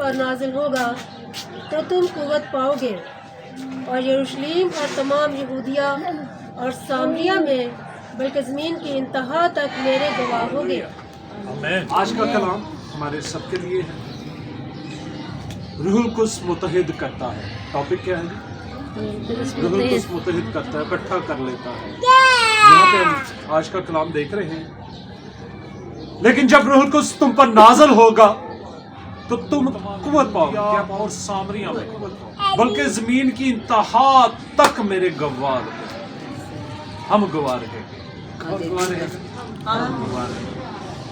پر نازل ہوگا تو تم قوت پاؤ گے اور یروشلم اور تمام یہودیہ اور سامریہ میں بلکہ زمین کی انتہا تک میرے گواہ ہوگے۔ آج کا کلام ہمارے سب کے لیے ہے۔ روح القدس متحد کرتا ہے۔ ٹاپک کیا ہے جی؟ روح القدس متحد کرتا ہے، اکٹھا کر لیتا ہے۔ یہاں پہ ہم آج کا کلام دیکھ رہے ہیں، لیکن جب روح القدس تم پر نازل ہوگا تو تم قوت پاؤ گے، کیا پاؤ؟ سامریہ میں بلکہ زمین کی انتہا تک میرے گواہ رہے۔ ہم گواہ رہے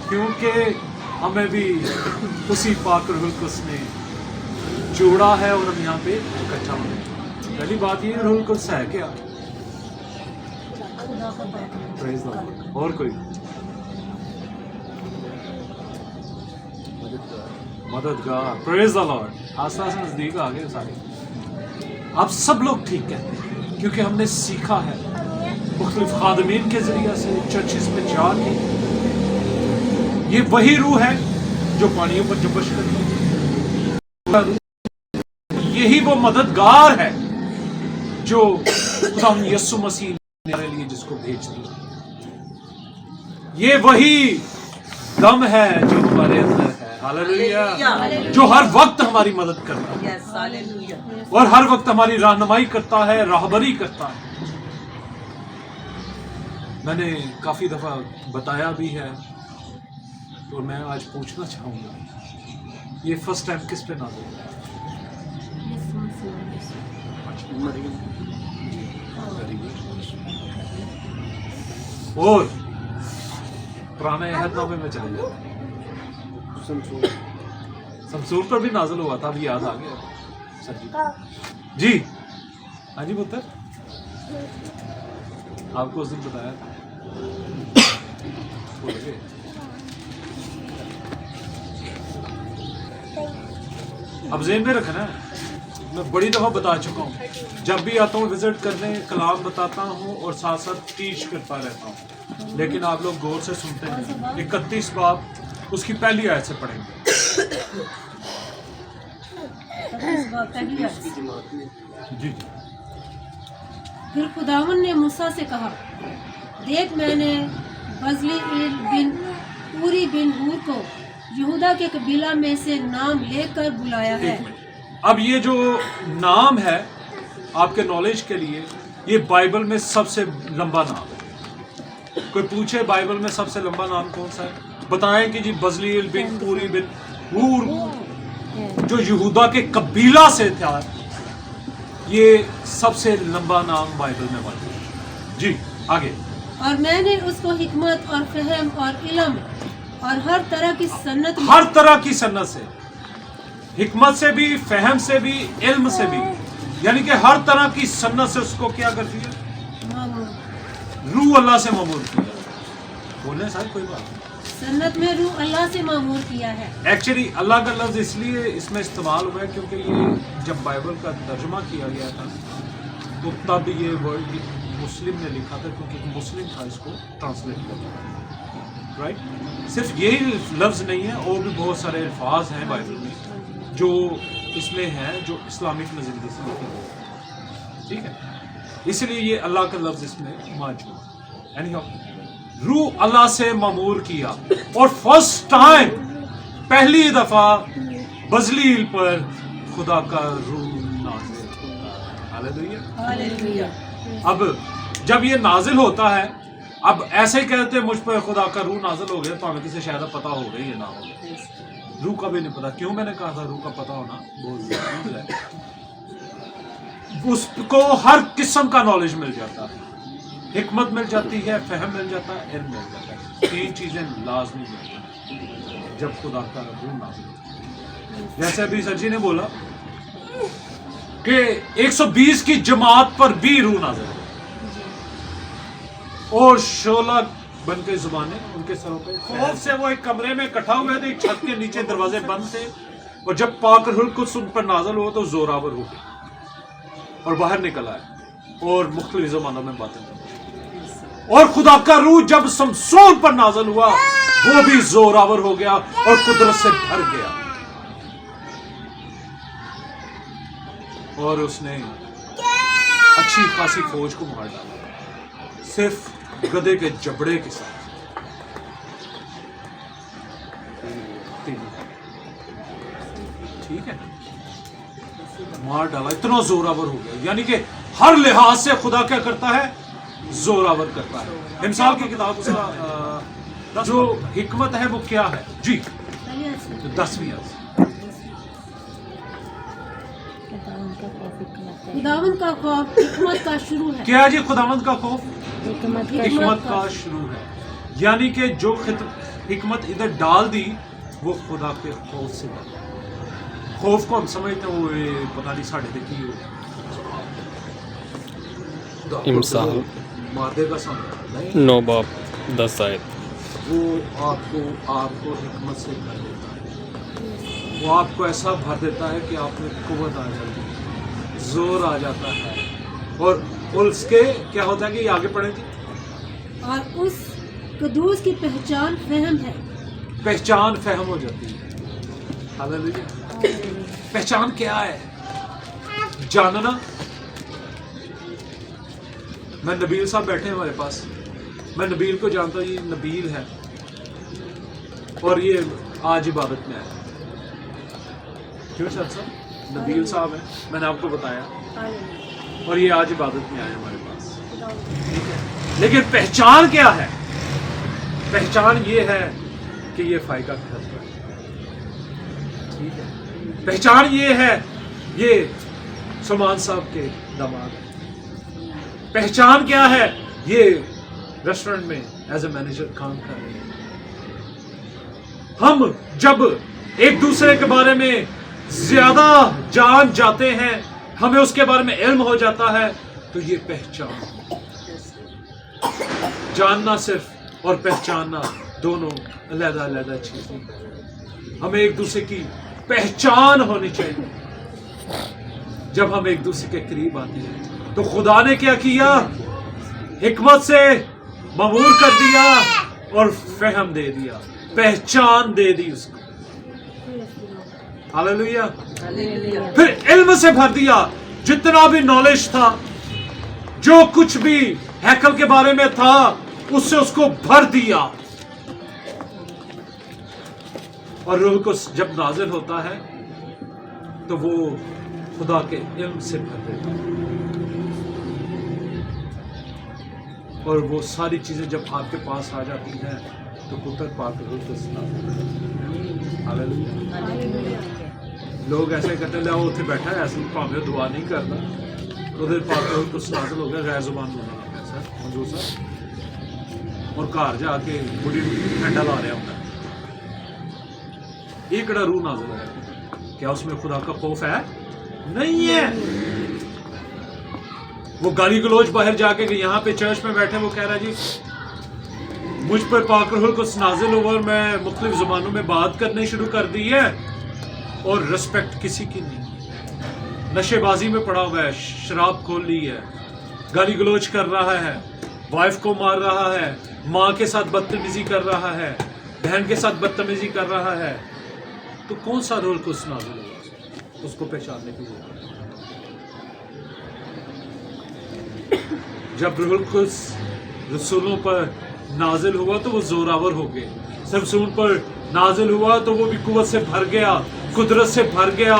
کیونکہ ہمیں بھی اسی پاک روح القدس نے جوڑا ہے اور ہم یہاں پہ اکٹھا ہوئے۔ پہلی بات یہ روح القدس ہے کیا؟ اور کوئی مددگار، پریز دی لارڈ۔ آس پاس نزدیک آ گئے سارے، آپ سب لوگ ٹھیک کہتے ہیں کیونکہ ہم نے سیکھا ہے مختلف خادمین کے ذریعے سے، چرچز میں جا کے۔ یہ وہی روح ہے جو پانیوں پر جنبش کرتی ہے، یہی وہ مددگار ہے جو خدا یسوع مسیح نے ہمارے لیے جس کو بھیج دیا۔ یہ وہی دم ہے جو ہمارے اندر ہے، ہاللیلویہ، جو ہر وقت ہماری مدد کرتا ہے اور ہر وقت ہماری رہنمائی کرتا ہے، راہبری کرتا ہے۔ میں نے کافی دفعہ بتایا بھی ہے اور میں آج پوچھنا چاہوں گا، یہ فرسٹ ٹائم کس پہ نازل ہوا؟ اور پرانے عہد نامے میں چلے جاتے ہیں، سمسور پر بھی نازل ہوا تھا، اب یاد آ گیا سر جی۔ جی ہاں جی پتر، آپ کو اس دن بتایا تھا، اب ذہن میں رکھنا ہے۔ میں بڑی دفعہ بتا چکا ہوں، جب بھی آتا ہوں وزٹ کرنے، کلام بتاتا ہوں اور ساتھ ساتھ ٹیچ کرتا رہتا ہوں، لیکن آپ لوگ غور سے سنتے ہیں۔ 31 باب اس کی پہلی آیت سے پڑھیں گے۔ جی پھر خداوند نے موسیٰ سے کہا، دیکھ میں نے بزلیل بن اوری بن ہور کو یہودا کے قبیلہ میں سے نام لے کر بلایا ہے۔ اب یہ جو نام ہے آپ کے نالج کے لیے، یہ بائبل میں سب سے لمبا نام ہے۔ کوئی پوچھے بائبل میں سب سے لمبا نام کون سا ہے؟ بتائیں کہ جی بزلیل بن اوری بن ہور جو یہودا کے قبیلہ سے تھا، یہ سب سے لمبا نام بائبل میں موجود ہے۔ جی آگے۔ اور میں نے اس کو حکمت اور فہم اور علم اور ہر طرح کی سنت، ہر طرح کی سنت سے، حکمت سے بھی، فہم سے بھی، علم سے بھی، یعنی کہ ہر طرح کی سنت سے اس کو کیا کرتی ہے؟ روح اللہ سے معمور کیا۔ بولیں صاحب کوئی بات؟ سنت میں روح اللہ سے معمور کیا ہے۔ ایکچولی اللہ کا لفظ اس لیے اس میں استعمال ہوا ہے کیونکہ یہ جب بائبل کا ترجمہ کیا گیا تھا تو تب یہ ورڈ مسلم نے لکھا تھا، کیونکہ مسلم تھا اس کو ٹرانسلیٹ کیا، رائٹ؟ صرف یہی لفظ نہیں ہے، اور بھی بہت سارے الفاظ ہیں بائبل میں جو اس میں ہیں جو اسلامک نظریے سے لکھے گئے، ٹھیک ہے؟ اس لیے یہ اللہ کا لفظ اس میں موجود ہے۔ یعنی روح اللہ سے معمور کیا، اور فرسٹ ٹائم، پہلی دفعہ بزلیل پر خدا کا روح نازل ہوتا ہے۔ ہاللیلویہ۔ اب جب یہ نازل ہوتا ہے، اب ایسے کہتے ہیں مجھ پر خدا کا روح نازل ہو گیا، تو ہمیں کسی شاید پتا ہو گئی ہے نہ ہو گیا، روح کا بھی نہیں پتا۔ کیوں میں نے کہا تھا روح کا پتا ہونا بہت ضروری ہے؟ اس کو ہر قسم کا نالج مل جاتا ہے، حکمت مل جاتی ہے، فہم مل جاتا ہے، علم مل جاتا ہے۔ تین چیزیں لازمی ملتی ہیں جب خدا کا روح نازل ہوتا ہے۔ جیسے ابھی سر جی نے بولا کہ 120 کی جماعت پر بھی روح نازل ہوتا ہے، اور شعلہ بن کے زبانیں ان کے سروں پہ، خوف سے وہ ایک کمرے میں اکٹھا ہوئے تھے، ایک چھت کے نیچے دروازے بند تھے، اور جب پاک روح القدس ان پر نازل ہوا تو زوراور ہو گئے اور باہر نکل آئے اور مختلف زبانوں میں باتیں کرتے۔ اور خدا کا روح جب سمسون پر نازل ہوا وہ بھی زوراور ہو گیا اور قدرت سے بھر گیا۔ اور اس نے اچھی خاصی فوج کو مار ڈالا صرف گدھے کے جبڑے کے ساتھ. ٹھیک ہے, مار ڈالا, اتنا زوراور ہو گیا. یعنی کہ ہر لحاظ سے خدا کیا کرتا ہے, زوراور کرتا ہے. امثال کی کتاب کا جو حکمت ہے وہ کیا ہے جی, 10ویں آیت. خداوند کا خوف حکمت کا شروع ہے. کیا جی, خداوند کا خوف حکمت کا شروع ہے. یعنی کہ جو حکمت ادھر ڈال دی وہ خدا کے خوف سے ڈال. خوف کو ہم سمجھتے ہیں وہ پتہ نہیں ساڑھے دیکھی ہو امثال مادے کا سامنا نہیں, 9 باب 10 آیت. وہ آپ کو حکمت سے کر دیتا ہے. وہ آپ کو ایسا بھر دیتا ہے کہ آپ میں قوت آ جاتی ہے, زور آ جاتا ہے. اور اس کے کیا ہوتا ہے کہ یہ آگے پڑھیں گے, اور اس قدوس کی پہچان فہم ہے. پہچان فہم ہو جاتی ہے. ہاللیلویا. پہچان کیا ہے؟ جاننا. میں نبیل صاحب بیٹھے ہیں ہمارے پاس, میں نبیل کو جانتا ہوں, یہ نبیل ہے اور یہ آج عبادت میں آیا. کیوں صاحب نبیل صاحب ہیں, میں نے آپ کو بتایا, اور یہ آج عبادت میں آئے ہمارے پاس. ٹھیک ہے, لیکن پہچان کیا ہے؟ پہچان یہ ہے کہ یہ فائقہ کا حسب ہے. ٹھیک ہے, پہچان یہ ہے یہ سلمان صاحب کے داماد ہیں. پہچان کیا ہے؟ یہ ریسٹورنٹ میں ایز اے مینیجر کام کر رہے ہیں. ہم جب ایک دوسرے کے بارے میں زیادہ جان جاتے ہیں, ہمیں اس کے بارے میں علم ہو جاتا ہے, تو یہ پہچان. جاننا صرف اور پہچاننا دونوں علیحدہ علیحدہ چیزیں ہیں. ہمیں ایک دوسرے کی پہچان ہونی چاہیے. جب ہم ایک دوسرے کے قریب آتے ہیں تو خدا نے کیا کیا, حکمت سے معمور کر دیا اور فہم دے دیا, پہچان دے دی اس کو. ہاللیلویا. پھر علم سے بھر دیا. جتنا بھی نالج تھا, جو کچھ بھی ہیکل کے بارے میں تھا, اس سے اس کو بھر دیا. اور روح کو جب نازل ہوتا ہے تو وہ خدا کے علم سے بھر دیتا ہے, اور وہ ساری چیزیں جب آپ کے پاس آ جاتی ہیں تو پتر پاک روح کو سناتے ہیں. ہاللیلویا. لوگ ایسے کہتے ہیں لے وہ اتنے بیٹھا ہے, ایسے پاوے دعا نہیں کرتا, ادھر پاک روح کو نازل ہو گیا, غیر زبان بولنا سر منظور صاحب, اور گھر جا کے بڑی ٹھنڈا لا رہا ہوتا ہے. یہ کڑا روح نازل ہے, کیا اس میں خدا کا خوف ہے؟ نہیں ہے. وہ گالی گلوچ باہر جا کے یہاں پہ چرچ میں بیٹھے, وہ کہہ رہا جی مجھ پر پاک روح القدس نازل ہوا اور میں مختلف زبانوں میں بات کرنے شروع کر دی ہے, اور رسپیکٹ کسی کی نہیں. نشے بازی میں پڑا ہوا ہے, شراب کھول لی ہے, گالی گلوچ کر رہا ہے, وائف کو مار رہا ہے, ماں کے ساتھ بدتمیزی کر رہا ہے, بہن کے ساتھ بدتمیزی کر رہا ہے. تو کون سا روح القدس نازل ہوا اس کو پہچاننے کی ضرورت ہے. جب روح القدس رسولوں پر نازل ہوا تو وہ زوراور ہو گئے. جب رسول پر نازل ہوا تو وہ بھی قوت سے بھر گیا, قدرت سے بھر گیا,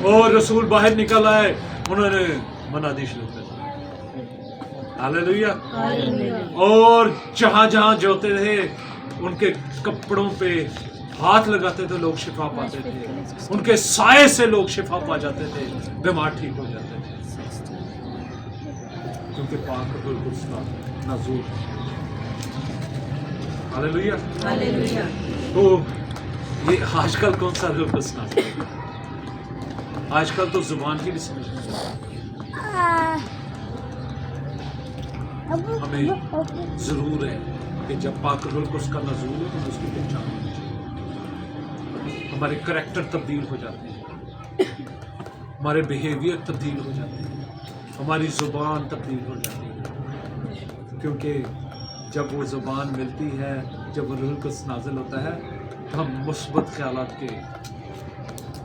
اور رسول باہر نکل آئے, انہوں نے منادی شروع کر دی. ہاللیلویا. اور جہاں جہاں جوتے رہے ان کے کپڑوں پہ ہاتھ لگاتے تھے, لوگ شفا پاتے تھے. ان کے سائے سے لوگ شفا پا جاتے تھے, بیمار ٹھیک ہو جاتے تھے, کیونکہ پاک روح القدس کا نزول. ہاللیلویا. ہاللیلویا. تو یہ آج کل کون سا روح القدس نازل ہے؟ آج کل تو زبان کی بھی سمجھ نہیں آتی. ہمیں ضرور ہے کہ جب پاک روح القدس کا نزول ہے تو اس کی پہچان ہونی چاہیے. ہمارے کریکٹر تبدیل ہو جاتے ہیں, ہمارے بیہیویئر تبدیل ہو جاتے ہیں, ہماری زبان تبدیل ہو جاتی ہے. کیونکہ جب وہ زبان ملتی ہے, جب وہ روح القدس نازل ہوتا ہے تو ہم مثبت خیالات کے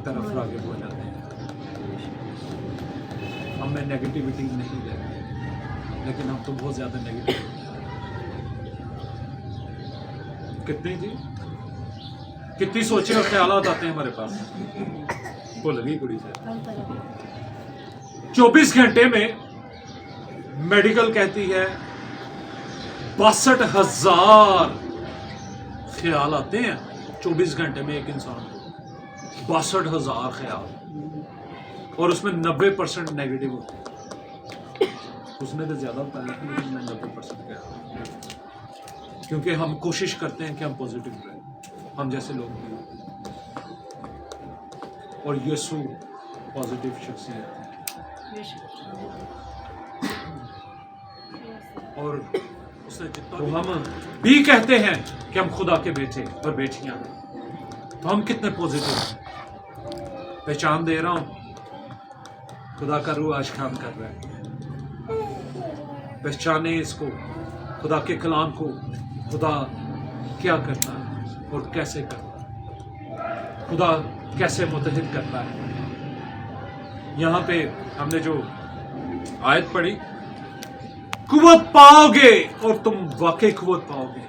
طرف راغب ہو جاتے ہیں. हम में नेगेटिविटी नहीं रहती, लेकिन हम तो बहुत ज़्यादा नेगेटिव कितनी जी कितनी सोचे और ख्यालात आते हैं हमारे पास। बोल रही कुड़ी से 24 घंटे में मेडिकल कहती है 62,000 ख्याल आते हैं 24 घंटे में एक इंसान को, 62,000 ख्याल, और उसमें 90% नेगेटिव होते हैं। उसमें तो ज़्यादा होता है लेकिन मैं 90% कह रहा हूँ, क्योंकि हम कोशिश करते हैं कि हम पॉजिटिव रहें, हम जैसे लोग भी। और यीशु पॉजिटिव शख्सियत है, और उसने जितना तो हम भी कहते हैं कि हम खुदा के बेटे और बेटियां हैं, तो हम कितने पॉजिटिव हैं। पहचान दे रहा हूं खुदा का रूह आज काम कर रहा है। पहचाने इसको, खुदा के कलाम को, खुदा क्या करता है और कैसे करता है, खुदा कैसे मुत्तहिद करता है। यहाँ पे हमने जो आयत पढ़ी, कुव्वत पाओगे और तुम वाकई कुव्वत पाओगे।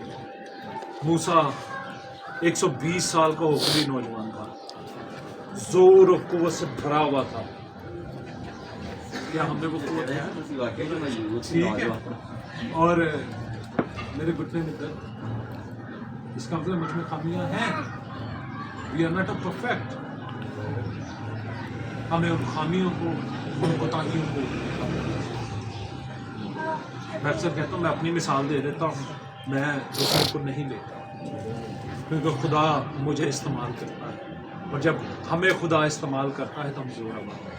मूसा 120 साल का होकरी नौजवान था, जोर और कुव्वत से भरा हुआ था। क्या हमने वो कुव्वत है? ठीक है। और मेरे घुटने में दर्द, इसका मतलब मुझ में खामियां हैं। We are not perfect. हमें उन खामियों को, उन कोताहियों को, मैं अक्सर कहता हूँ, मैं अपनी मिसाल दे देता हूँ, मैं दूसरों को नहीं लेता, क्योंकि खुदा मुझे इस्तेमाल करता है, और जब हमें खुदा इस्तेमाल करता है तो हम जोर आवाज़ हैं।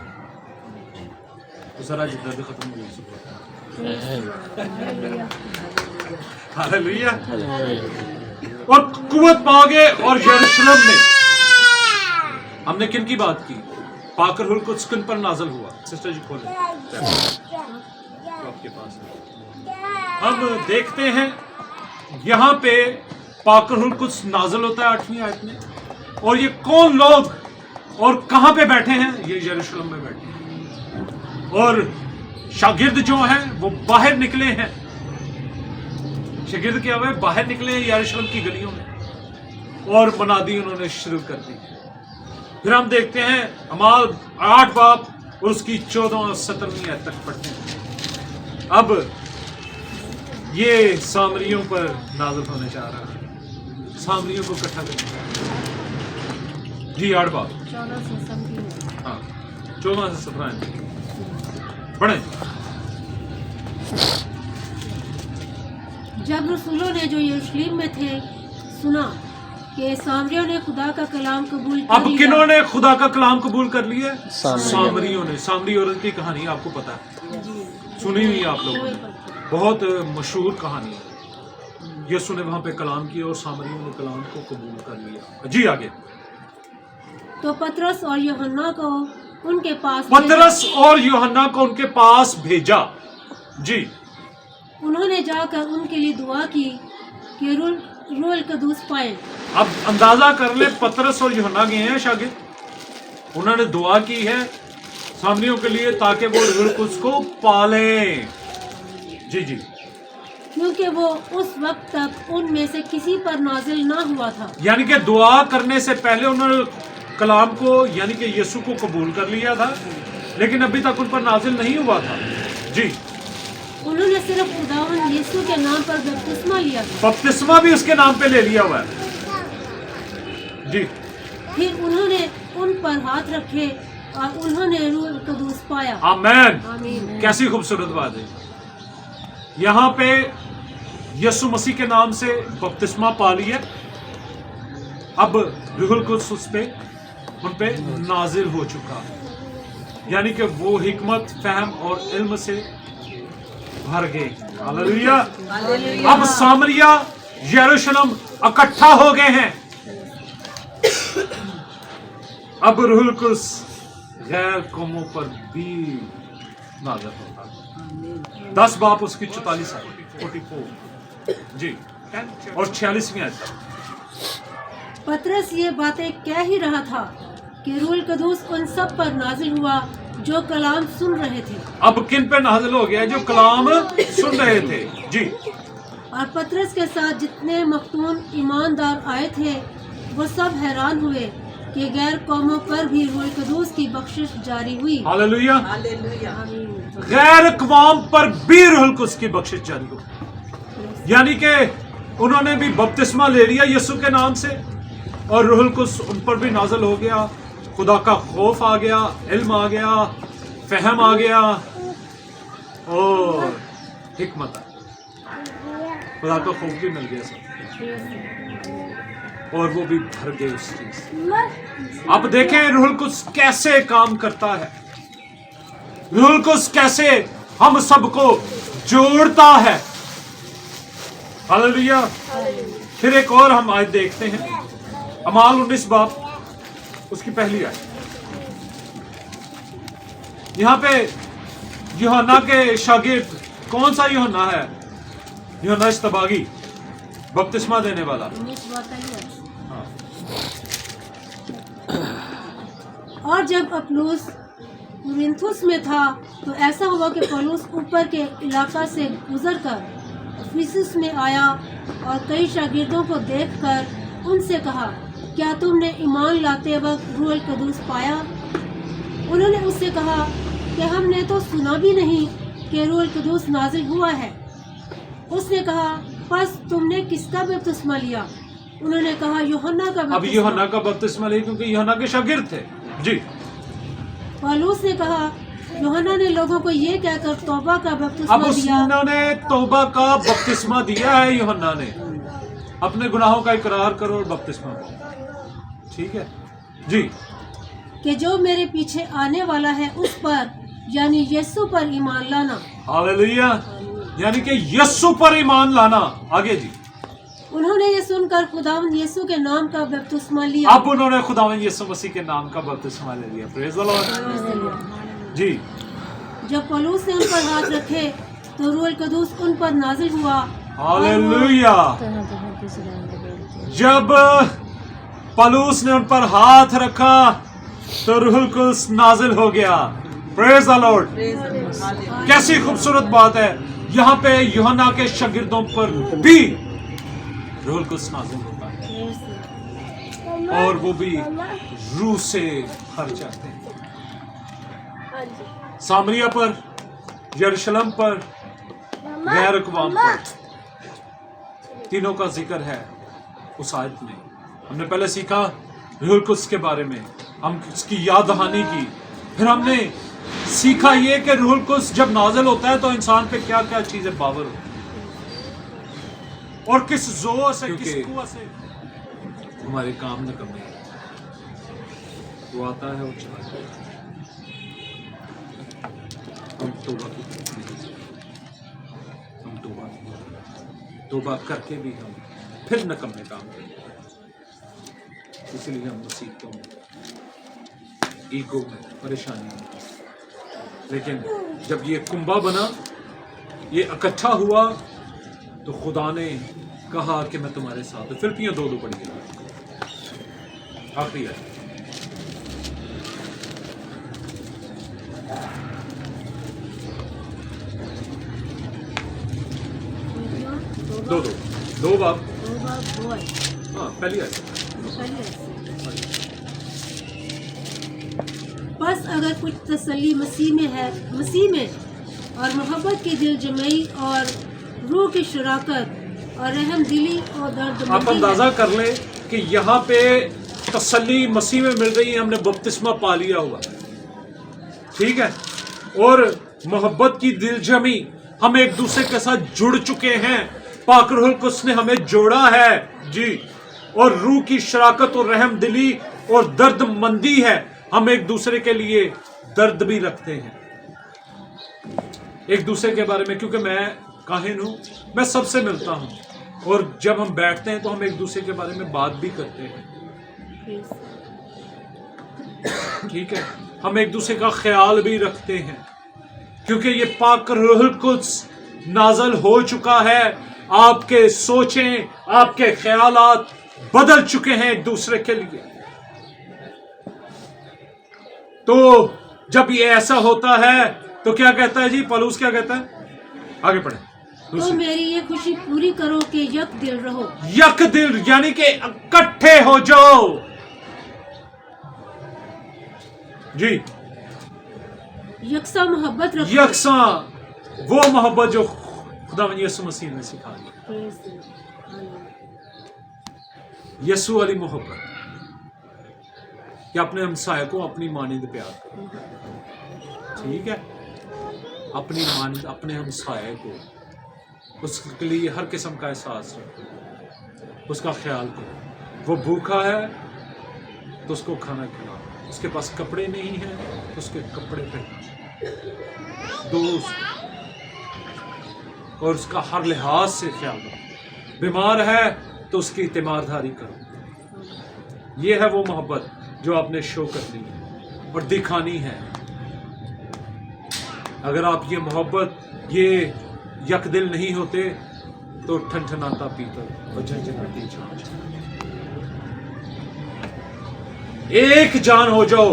तो ज़रा जो दर्द ख़त्म हो गया। हालेलुया। और कुव्वत पाओगे। और यरूशलेम में हमने किन की बात की? पाक रूह कुद्स किन पर नाज़िल हुआ? सिस्टर जी खोलें आपके पास। हम देखते हैं यहाँ पे पाक रूह कुद्स नाज़िल होता है 8वीं आयत में, और ये कौन लोग और कहाँ पे बैठे हैं? ये यरूशलेम में बैठे हैं, और शागिर्द जो हैं वो बाहर निकले हैं। शागिर्द क्या हुआ? बाहर निकले हैं यरूशलेम की गलियों में, और मनादी उन्होंने शुरू कर दी। फिर हम देखते हैं अमाल 8 बाब और उसकी 14 और 17वीं आयत तक पढ़ते हैं। अब ये सामरियों पर नाज़िल होने जा रहा है, सामरियों को इकट्ठा करने जी। 8 बाब 14 से 17। हाँ, 14 से 17 पढ़े। जब रसूलों ने जो यरूशलेम में थे सुना कि सामरियों ने खुदा का कलाम कबूल कर अब लिया। किन्होंने खुदा का कलाम कबूल कर लिया? सामरियों ने। सामरी औरत की कहानी आपको पता है, सुनी हुई आप लोगों ने, बहुत मशहूर कहानी है। यीशु ने वहां पे कलाम किया और सामरियों ने कलाम को कबूल कर लिया। जी आगे। तो पतरस और यूहन्ना को उनके पास पतरस और यूहन्ना को उनके पास भेजा। जी। उन्होंने जाकर उनके लिए दुआ की कि रूह कदूस पाए। अब अंदाजा कर ले, पतरस और यूहन्ना गए हैं शागिर्द, उन्होंने दुआ की है सामरियों के लिए ताकि वो रूह कुद्स को पालें। जी जी। क्योंकि वो उस वक्त तक उनमें से किसी पर नाजिल ना हुआ था। यानी कि दुआ करने से पहले उन्होंने कलाम को यानी कि यीशु को कबूल कर लिया था, लेकिन अभी तक उन पर नाजिल नहीं हुआ था। जी। उन्होंने सिर्फ खुदावंद यीशु के नाम पर बपतिस्मा लिया था। बपतिस्मा भी उसके नाम पे ले लिया हुआ है। जी। फिर उन्होंने उन पर हाथ रखे और उन्होंने रूह कदूस पाया। आमीन। आमीन। कैसी खूबसूरत बात है। यहाँ पे यीशु मसीह के नाम से बपतिस्मा पा लिया, अब रूहुल कुद्स उस पे उन पे नाजिल हो चुका, यानी कि वो हिकमत, फहम और इल्म से भर गए। हालेलुया। अब सामरिया यरूशलेम इकट्ठा हो गए हैं। अब रूहुल कुद्स गैर कौमों पर भी नाज़िल होता है। 10 बाब उसकी 44 जी और 46वीं आयत। पतरस ये बातें कह ही रहा था कि रूह कदूस उन सब पर नाजिल हुआ जो कलाम सुन रहे थे। अब किन पे नाजिल हो गया? जो कलाम सुन रहे थे। जी। और पतरस के साथ जितने मख्तून ईमानदार आए थे वो सब हैरान हुए कि गैर कौमों पर भी रूह कुदूस की बख्शिश जारी हुई। हालेलुया। आमीन। गैर कौम पर भी रूह कुद्स की बख्शिश जारी हुई, यानी कि उन्होंने भी बपतिस्मा ले लिया यीशु के नाम से और रूह कुद्स उन पर भी नाजिल हो गया। खुदा का खौफ आ गया, इल्म आ गया, फहम आ गया और हिकमत आ गई। खुदा का खौफ भी मिल गया सब और वो भी भर गए उस चीज से। अब देखें रूह कुद्स कैसे काम करता है, रूह कुद्स कैसे हम सबको जोड़ता है। हालेलुया। फिर एक और हम आज देखते हैं, अमाल 19 बाब उसकी पहली आयत। यहाँ पे यूहन्ना के शागिर्द, कौन सा यूहन्ना है? यूहन्ना इस्तबागी, बपतिस्मा देने वाला। हाँ। और जब अपुल्लोस कुरिन्थुस में था तो ऐसा हुआ कि पौलुस ऊपर के इलाका से गुजरकर इफिसुस में आया और कई शागिर्दों को देखकर उनसे कहा, क्या तुमने ईमान लाते वक्त रूह कुदूस पाया? उन्होंने उससे कहा कि हमने तो सुना भी नहीं कि रूह कुदूस नाजिल हुआ है। उसने कहा, बस तुमने किसका बपतिस्मा लिया? उन्होंने कहा, यूहन्ना का अब बपतिस्मा। यूहन्ना का बपतिस्मा लिया क्योंकि यूहन्ना के शागिर्द थे। जी। पौलुस ने कहा, यूहन्ना ने लोगों को ये कहकर तौबा का अब बपतिस्मा दिया। उन्होंने तौबा का बपतिस्मा दिया है। यूहन्ना ने अपने गुनाहों का इकरार करो और बपतिस्मा दो। ठीक है जी। कि जो मेरे पीछे आने वाला है उस पर यानी यीशु पर ईमान लाना। हालेलुया। यानी कि यीशु पर ईमान लाना। आगे जी। उन्होंने ये सुनकर खुदावंद यीशु के नाम का बपतिस्मा लिया। अब उन्होंने खुदावंद यीशु मसीह के नाम का बपतिस्मा ले लिया। Praise the lord. जी। जब पौलुस ने उन पर हाथ रखे तो रूह कुदूस उन पर नाजिल हुआ। हालेलुया। जब पौलुस ने उन पर हाथ रखा तो रूह कुद्स नाजिल हो गया। Praise the Lord. कैसी खूबसूरत बात है। यहाँ पे यूहन्ना के शागिर्दों पर भी रूह कुद्स नाजिल होता है और वो भी रूह से भर जाते हैं। सामरिया पर, यरूशलेम पर, गैर अक़वाम पर, तीनों का जिक्र है उस आयत में। हमने पहले सीखा रूह कुद्स के बारे में, हम इसकी याद दहानी की। फिर हमने सीखा ये कि रूह कुद्स जब नाजिल होता है तो इंसान पे क्या क्या चीजें बावर होती और किस जोर से, किस कुव्वत से हमारे काम न करने। वो आता है और चला जाता है। हम तौबा करके भी हम फिर नकम्मे काम करते हैं। इसलिए हम मुसीबतों में, ईगो में, परेशानी में। लेकिन जब ये कुंभा बना, ये इकट्ठा हुआ तो खुदा ने कहा कि मैं तुम्हारे साथ हूं। फिलिप्पियों 2:2 पढ़िए, आखिरी है। दो बाब। हाँ, पहली है। बस अगर कुछ तसल्ली मसीह में है, मसीह में और मोहब्बत की दिल जमई और रूह की शराकत और रहम दिली और दर्द आप अंदाजा कर लें कि यहाँ पे तसल्ली मसीह में मिल रही है। हमने बपतिस्मा पा लिया हुआ, ठीक है, और मोहब्बत की दिल जमी, हम एक दूसरे के साथ जुड़ चुके हैं। पाक रूह कुद्स ने हमें जोड़ा है जी। और रूह की शराकत और रहम दिली और दर्द मंदी है। हम एक दूसरे के लिए दर्द भी रखते हैं एक दूसरे के बारे में, क्योंकि मैं काहिन हूं, मैं सबसे मिलता हूं और जब हम बैठते हैं तो हम एक दूसरे के बारे में बात भी करते हैं। ठीक है, हम एक दूसरे का ख्याल भी रखते हैं क्योंकि ये पाक रूह कुद्स नाज़िल हो चुका है। आपके सोचें, आपके ख्यालात बदल चुके हैं एक दूसरे के लिए। तो जब ये ऐसा होता है तो क्या कहता है जी पौलुस, क्या कहता है? आगे पढ़े। तो मेरी ये खुशी पूरी करो कि यक दिल रहो। यक दिल यानी कि इकट्ठे हो जाओ जी, यकसा मोहब्बत रखो। यकसा वो मोहब्बत जो खुदावंद यीशु मसीह ने सिखाई, यीशु वाली मोहब्बत कि अपने हमसाये को अपनी मानिंद प्यार करो। ठीक है, अपनी मानिंद, अपने हमसाये को, उसके लिए हर किस्म का एहसास रखो, उसका ख्याल करो। वो भूखा है तो उसको खाना खिलाओ, उसके पास कपड़े नहीं हैं तो उसके कपड़े पहनाओ, दोस्त, और उसका हर लिहाज से ख्याल रखो। बीमार है तो उसकी तीमारदारी करो। ये है वो मोहब्बत जो आपने शो करनी है और दिखानी है। अगर आप ये मोहब्बत, ये यकदिल नहीं होते तो ठनठनाता पीतल और झंझनाती छाछ। एक जान हो जाओ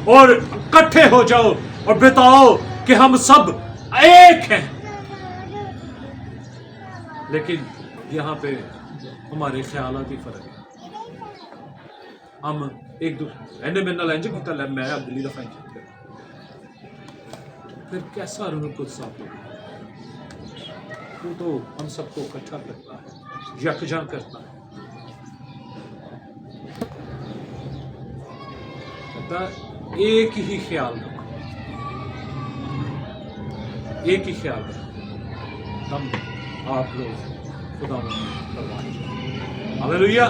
और इकट्ठे हो जाओ और बताओ कि हम सब एक हैं। लेकिन यहाँ पे हमारे ख्यालात ही फर्क है। हम एक दूसरे एने में लैंज की तल मैं अगली दफा फिर कैसा रूह कुद्स आप वो तो हम सबको इकट्ठा करता है, यकजा करता है। कहता एक ही ख्याल रखो, एक ही ख्याल रखो, तब आप लोग खुदा हालेलुया।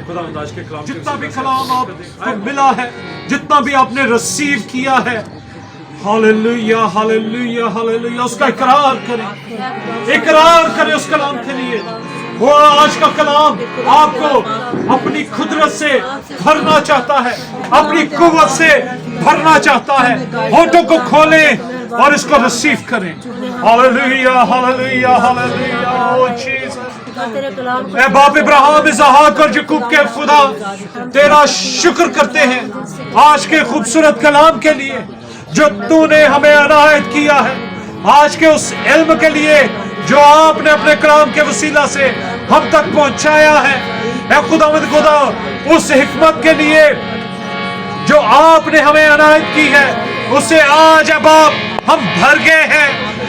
खुदा आज के कलाम, जितना भी कलाम आपको मिला है, जितना भी आपने रिसीव किया है, हालेलुया हालेलुया हालेलुया, उसका इकरार करें, इकरार करें उस कलाम के लिए। वो आज का कलाम आपको अपनी कुदरत से भरना चाहता है, अपनी कुव्वत से भरना चाहता है। होठों को खोलें और इसको रिसीव करें। Hallelujah hallelujah hallelujah. O Jesus, ए बाप इब्राहिम, इसहाक और याकूब के खुदा, तेरा शुक्र करते हैं आज के खूबसूरत कलाम के लिए जो तूने हमें अनायत किया है, आज के उस इल्म के लिए जो आपने अपने कलाम के वसीला से हम तक पहुंचाया है। ए खुदावंद खुदा, उस हिकमत के लिए जो आपने हमें अनायत की है, उसे आज अब आप हम भर गए हैं।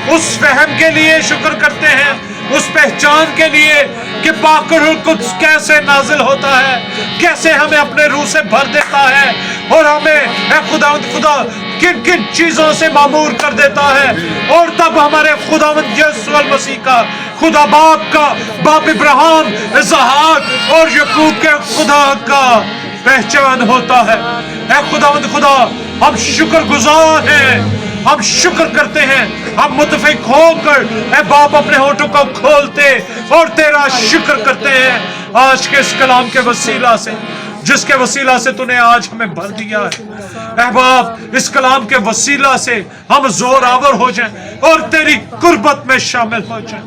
उस फहम के लिए शुक्र करते हैं, उस पहचान के लिए कि पाक रूह कुद्स कैसे नाजिल होता है, कैसे हमें अपने रूह से भर देता है और हमें खुदावंद खुदा किन किन चीजों से मामूर कर देता है। और तब हमारे खुदावंद यीशु मसीह का, खुदा बाप का, बाप इब्राहिम, इसहाक और याकूब के खुदा का पहचान होता है। ऐ खुदावंद खुदा, हम शुक्रगुजार हैं, हम शुक्र करते हैं, हम मुतफिक होकर ऐ बाप अपने होठों को खोलते और तेरा शुक्र करते हैं आज के इस कलाम के वसीला से, जिसके वसीला से तूने आज हमें भर दिया है। ऐ बाप, इस कलाम के वसीला से हम जोरावर हो जाएं और तेरी कुर्बत में शामिल हो जाएं,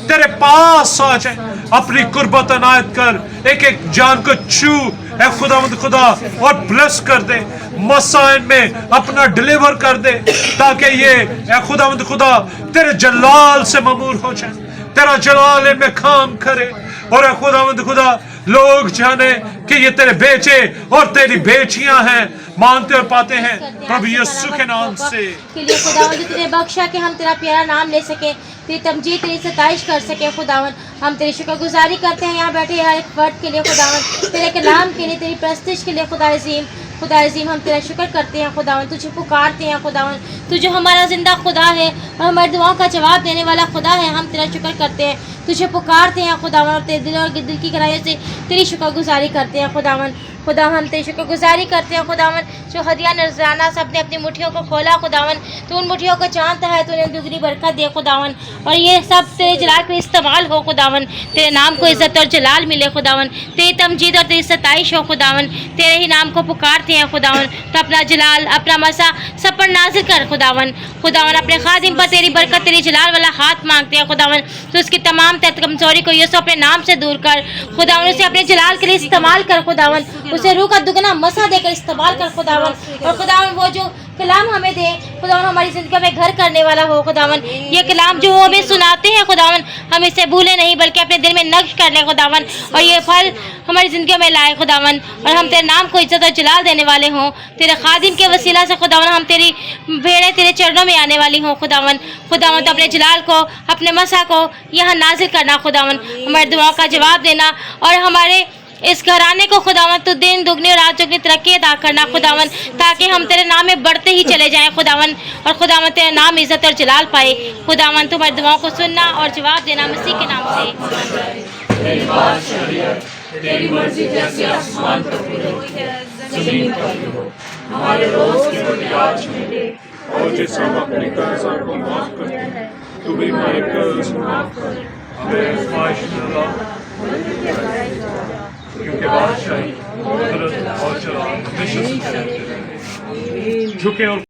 तेरे पास आ जाएं। अपनी कुर्बत अनायत कर, एक एक जान को छू ऐ खुदावंद खुदा और ब्लेस कर दे, मसाइन में अपना डिलीवर कर दे, ताकि ये ऐ खुदावंद खुदा तेरे जलाल से ममूर हो जाए, तेरा जलाल इनमें काम करे। और ऐ खुदावंद खुदा, लोग जाने कि ये तेरे बेचे और तेरी बेचियां हैं। मानते और पाते हैं प्रभु यीशु के नाम से के लिए खुदावंद, तेरे बख्शा कि हम तेरा प्यारा नाम ले सके, तेरी तमजीद, तेरी सताइश कर सके। खुदावंद, हम तेरी शुक्रगुजारी करते हैं यहाँ बैठे हर एक वर्ड के लिए खुदावंद, तेरे कलाम के लिए, तेरी प्रस्तिश के लिए। खुदा अजीम, खुदा अजीम, हम तेरा शुक्र करते हैं खुदावंद, तुझे पुकारते हैं खुदावंद, तू जो हमारा जिंदा खुदा है और हमारी दुआओं का जवाब देने वाला खुदा है। हम तेरा शुक्र करते हैं, तुझे पुकारते हैं खुदावंद, और तेरे दिल और दिल की गहराइयों से तेरी शुक्रगुजारी करते हैं खुदावंद। खुदा, हम तेरी शुक्रगुजारी करते हैं खुदावंद, जो हदिया नजराना सबने अपनी मुट्ठियों को खोला खुदावंद, तो उन मुट्ठियों को जानता है, तूने दुगनी बरकत दे खुदावंद, और ये सब तेरे जलाल के इस्तेमाल हो खुदावंद, तेरे नाम को इज्जत और जलाल मिले खुदावंद, तेरी तमजीद और तेरी सताइश हो खुदावंद। तेरे ही नाम को पुकारते हैं खुदावंद, तो अपना जलाल, अपना मसा सब पर नाजिल कर खुदावंद। खुदावंद, अपने खादिम पर तेरी बरकत, तेरी जलाल वाला हाथ मांगते हैं खुदावंद, तो उसकी तमाम कमजोरी को यीशु अपने नाम से दूर कर खुदावंद, उसे अपने जलाल के लिए इस्तेमाल कर खुदावंद। उसे रूह का दुगना मसा देकर इस्तेमाल कर खुदावन, और खुदावन वो जो कलाम हमें दे खुदावन, हमारी ज़िंदगी में घर करने वाला हो खुदावन। ये कलाम जो वो हमें सुनाते हैं खुदावन, हम इसे भूले नहीं बल्कि अपने दिल में नक्श कर लें खुदावन, और ये फल हमारी ज़िंदगी में लाए खुदावन, और हम तेरे नाम को इज्जत और जलाल देने वाले हों। तेरे खादिम के वसीला से खुदावन हम तेरी भेड़ें तेरे चरणों में आने वाली हों खुदावन। खुदावन तो अपने जलाल को, अपने मसा को यहाँ नाजिल करना खुदावन, हमारी दुआओं का जवाब देना, और हमारे इस घराने को खुदावन तो दिन दुगनी और रात दुगनी तरक्की अदा करना खुदावन, ताकि हम तेरे नाम में बढ़ते ही चले जाएं खुदावन, और खुदावन तेरे नाम इज्जत और जलाल पाए खुदावन। तुम्हारी दुआओं को सुनना और जवाब देना मसीह के नाम से। तेरी मर्जी जैसे आसमान पर होती है जमीन पर भी हो। हमारे रोज की रोटी आज हमें दे, और जिस हम अपने कर्जों को माफ करते हैं तू भी हमारे कर्ज माफ कर। हमें आजमाइश में न ला, क्योंकि बादशाही, कुदरत और जलाल हमेशा से तेरे हैं। झुके और